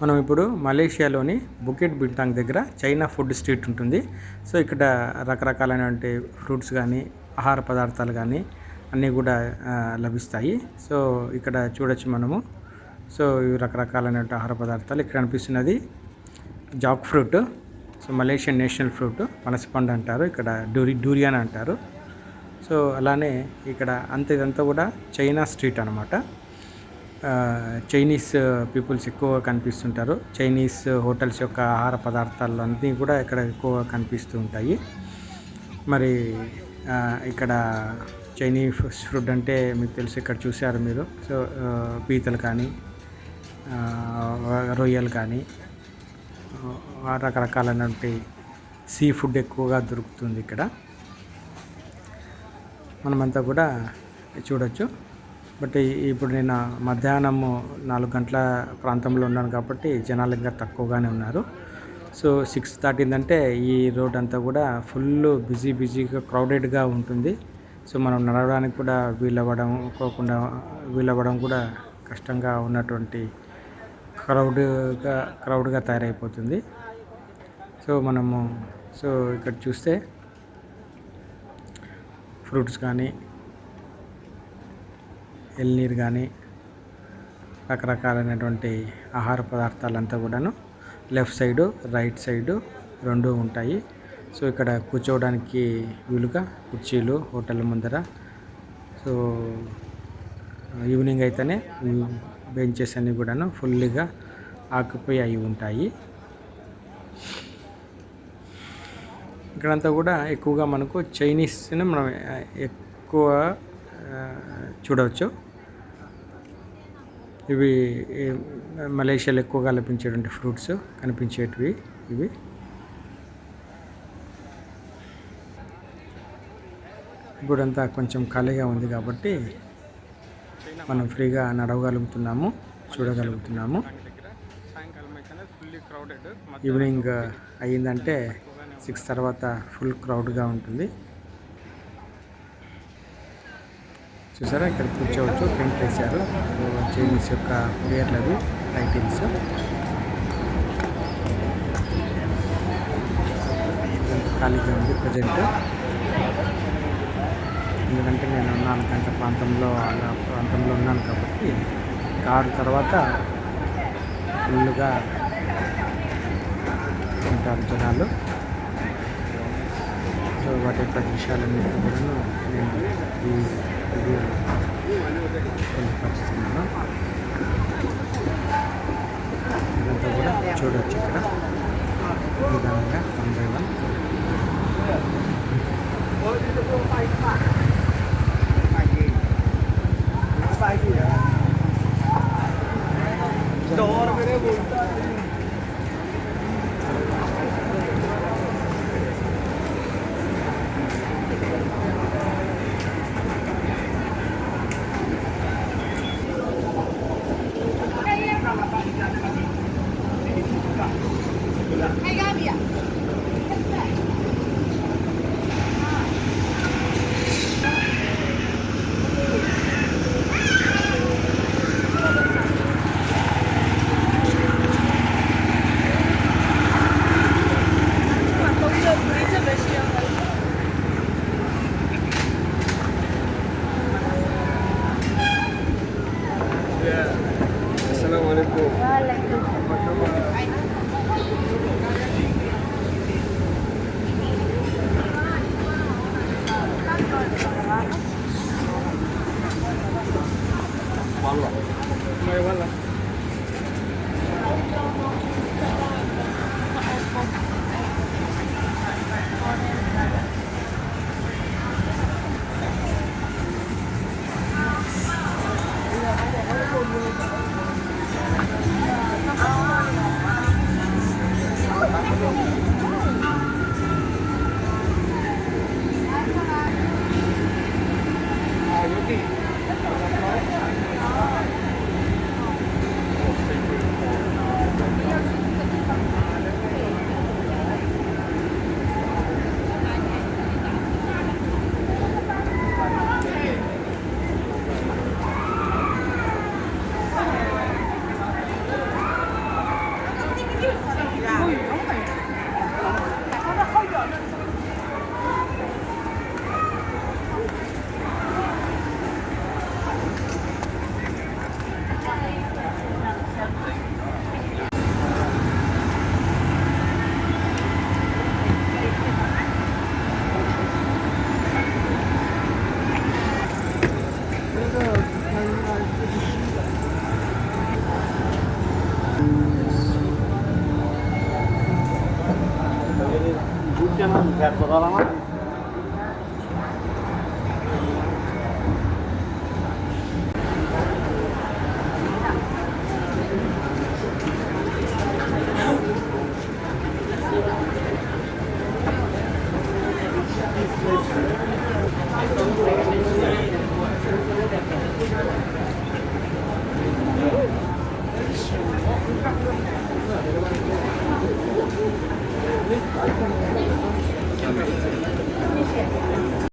మనం ఇప్పుడు మలేషియాలోని బుకెట్ బింటాంగ్ దగ్గర చైనా ఫుడ్ స్ట్రీట్ ఉంటుంది. సో ఇక్కడ రకరకాలైనటువంటి ఫ్రూట్స్ కానీ ఆహార పదార్థాలు కానీ అన్నీ కూడా లభిస్తాయి. సో ఇక్కడ చూడొచ్చు మనము. సో ఇవి రకరకాలైనటువంటి ఆహార పదార్థాలు. ఇక్కడ అనిపిస్తున్నది Jack fruit. So Malaysian national fruit పనసపండు అంటారు, ఇక్కడ డూరియాన్ అంటారు. సో అలానే ఇక్కడ ఇదంతా కూడా చైనా స్ట్రీట్ అనమాట. చైనీస్ పీపుల్స్ ఎక్కువగా కనిపిస్తుంటారు. చైనీస్ హోటల్స్ యొక్క ఆహార పదార్థాలు అన్నీ కూడా ఇక్కడ ఎక్కువగా కనిపిస్తూ ఉంటాయి. మరి ఇక్కడ చైనీస్ ఫుడ్ అంటే మీకు తెలుసు, ఇక్కడ చూశారు మీరు. సో పీతలు కానీ రొయ్యలు కానీ రకరకాలైనటువంటి సీ ఫుడ్ ఎక్కువగా దొరుకుతుంది ఇక్కడ. మనమంతా కూడా చూడొచ్చు. బట్ ఇప్పుడు నేను మధ్యాహ్నము 4 గంటల ప్రాంతంలో ఉన్నాను కాబట్టి జనాలు ఇంకా తక్కువగానే ఉన్నారు. సో 6 దాటిందంటే ఈ రోడ్ అంతా కూడా ఫుల్ బిజీగా క్రౌడెడ్గా ఉంటుంది. సో మనం నడవడానికి కూడా వీలవ్వడం కూడా కష్టంగా ఉన్నటువంటి క్రౌడ్గా తయారైపోతుంది. సో ఇక్కడ చూస్తే ఫ్రూట్స్ కానీ ఎల్నీరు కానీ రకరకాలైనటువంటి ఆహార పదార్థాలంతా కూడాను లెఫ్ట్ సైడు రైట్ సైడు రెండు ఉంటాయి. సో ఇక్కడ కూర్చోవడానికి వీలుగా కుర్చీలు హోటల్ ముందర. సో ఈవినింగ్ అయితేనే బెంచెస్ అన్నీ కూడాను ఫుల్గా ఆక్యుపై అయి ఉంటాయి. ఇక్కడంతా కూడా ఎక్కువగా మనకు చైనీస్ని మనం ఎక్కువ చూడవచ్చు. ఇవి మలేషియాలో ఎక్కువగా లభించేటువంటి ఫ్రూట్స్ కనిపించేటివి ఇవి. ఇప్పుడంతా కొంచెం ఖాళీగా ఉంది కాబట్టి మనం ఫ్రీగా నడవగలుగుతున్నాము, చూడగలుగుతున్నాము. ఈవినింగ్ అయ్యిందంటే 6 తర్వాత ఫుల్ క్రౌడ్గా ఉంటుంది. చూసారా, ఇక్కడ కూర్చోవచ్చు. టెంట్ వేశారు. చైనీస్ యొక్క పేర్లు అవి టైటిల్స్. ఖాళీగా ఉంది ప్రజెంట్. ఎందుకంటే నేను 4 గంటల ప్రాంతంలో ఉన్నాను కాబట్టి 6 తర్వాత ఫుల్గా ఉంటారు జనాలు. సో వాటి యొక్క విషయాలన్నీ కూడా నేను ఈ వీడియోలో తెలియపరుస్తున్నాను. ఇదంతా కూడా చూడవచ్చు ఇక్కడ విధానంగా 1 by 1.